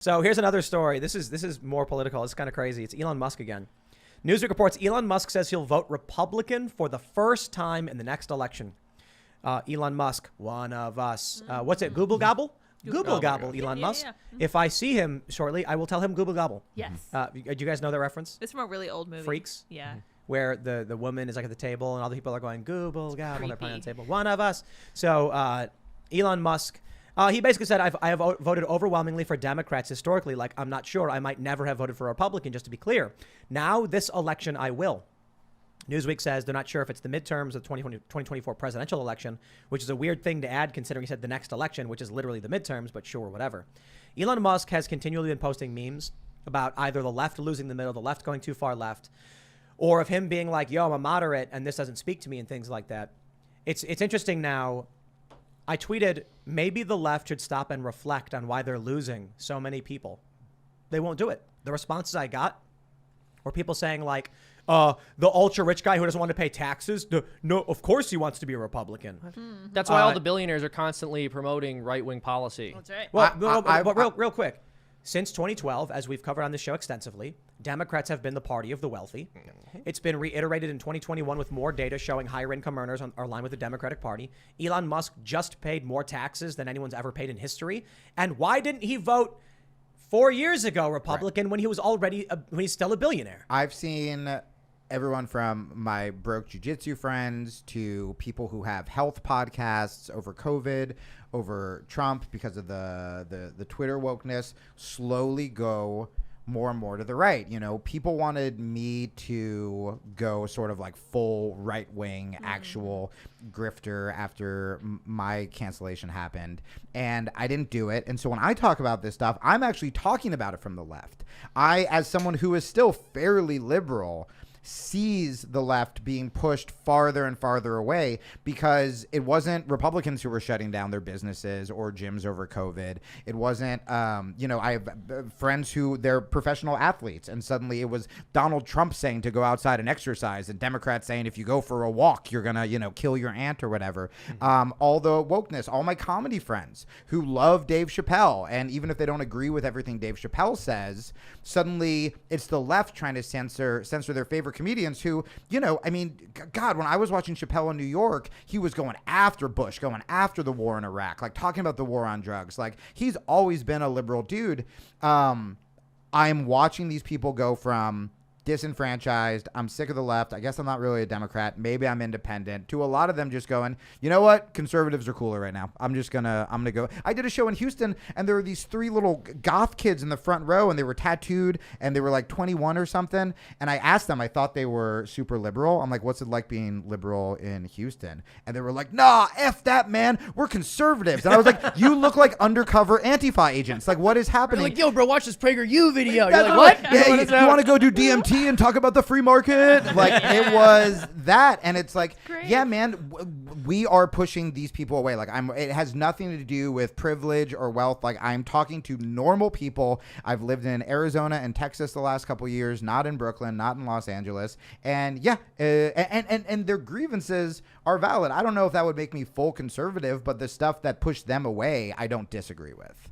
So here's another story. This is more political. It's kind of crazy. It's Elon Musk again. Newsweek reports Elon Musk says he'll vote Republican for the first time in the next election. Elon Musk, one of us. What's it? Google Gobble? Google Gobble, Elon Musk. Yeah. If I see him shortly, I will tell him Google Gobble. Yes. Do you guys know that reference? It's from a really old movie. Freaks? Yeah. Where the woman is like at the table and all the people are going, Google Gobble. They're playing on the table. One of us. So Elon Musk, he basically said, I have voted overwhelmingly for Democrats historically. Like, I'm not sure. I might never have voted for a Republican, just to be clear. Now, this election, I will. Newsweek says they're not sure if it's the midterms of the 2024 presidential election, which is a weird thing to add considering he said the next election, which is literally the midterms, but sure, whatever. Elon Musk has continually been posting memes about either the left losing the middle, the left going too far left, or of him being like, yo, I'm a moderate and this doesn't speak to me and things like that. It's interesting now. I tweeted, maybe the left should stop and reflect on why they're losing so many people. They won't do it. The responses I got were people saying like, the ultra rich guy who doesn't want to pay taxes. No, of course he wants to be a Republican. That's why all the billionaires are constantly promoting right-wing policy. That's right. Well, but real quick. Since 2012, as we've covered on this show extensively, Democrats have been the party of the wealthy. It's been reiterated in 2021 with more data showing higher income earners are aligned with the Democratic Party. Elon Musk just paid more taxes than anyone's ever paid in history. And why didn't he vote 4 years ago Republican when he was already when he's still a billionaire? I've seen everyone from my broke jiu-jitsu friends to people who have health podcasts over COVID, over Trump because of the Twitter wokeness, slowly go more and more to the right. You know, people wanted me to go sort of like full right-wing actual grifter after my cancellation happened, and I didn't do it. And so when I talk about this stuff, I'm actually talking about it from the left. I, as someone who is still fairly liberal, sees the left being pushed farther and farther away because it wasn't Republicans who were shutting down their businesses or gyms over COVID. It wasn't, I have friends who they're professional athletes, and suddenly it was Donald Trump saying to go outside and exercise, and Democrats saying if you go for a walk, you're gonna, kill your aunt or whatever. All the wokeness, all my comedy friends who love Dave Chappelle, and even if they don't agree with everything Dave Chappelle says, suddenly it's the left trying to censor their favorite comedians who, God, when I was watching Chappelle in New York, he was going after Bush, going after the war in Iraq, like talking about the war on drugs. Like, he's always been a liberal dude. I'm watching these people go from disenfranchised, I'm sick of the left, I guess I'm not really a Democrat, maybe I'm independent, to a lot of them just going, you know what, conservatives are cooler right now. I'm gonna go. I did a show in Houston and there were these three little goth kids in the front row and they were tattooed and they were like 21 or something, and I asked them, I thought they were super liberal. I'm like, what's it like being liberal in Houston? And they were like, nah, F that, man, we're conservatives. And I was like, you look like undercover Antifa agents. Like, what is happening? Like, yo, bro, watch this PragerU video. You're like, what? Yeah, you want to go do DMT and talk about the free market? Like, it was that. And it's like, yeah, man, we are pushing these people away. Like, it has nothing to do with privilege or wealth. Like, I'm talking to normal people. I've lived in Arizona and Texas the last couple of years, not in Brooklyn, not in Los Angeles. And yeah, and their grievances are valid. I don't know if that would make me full conservative, but the stuff that pushed them away, I don't disagree with.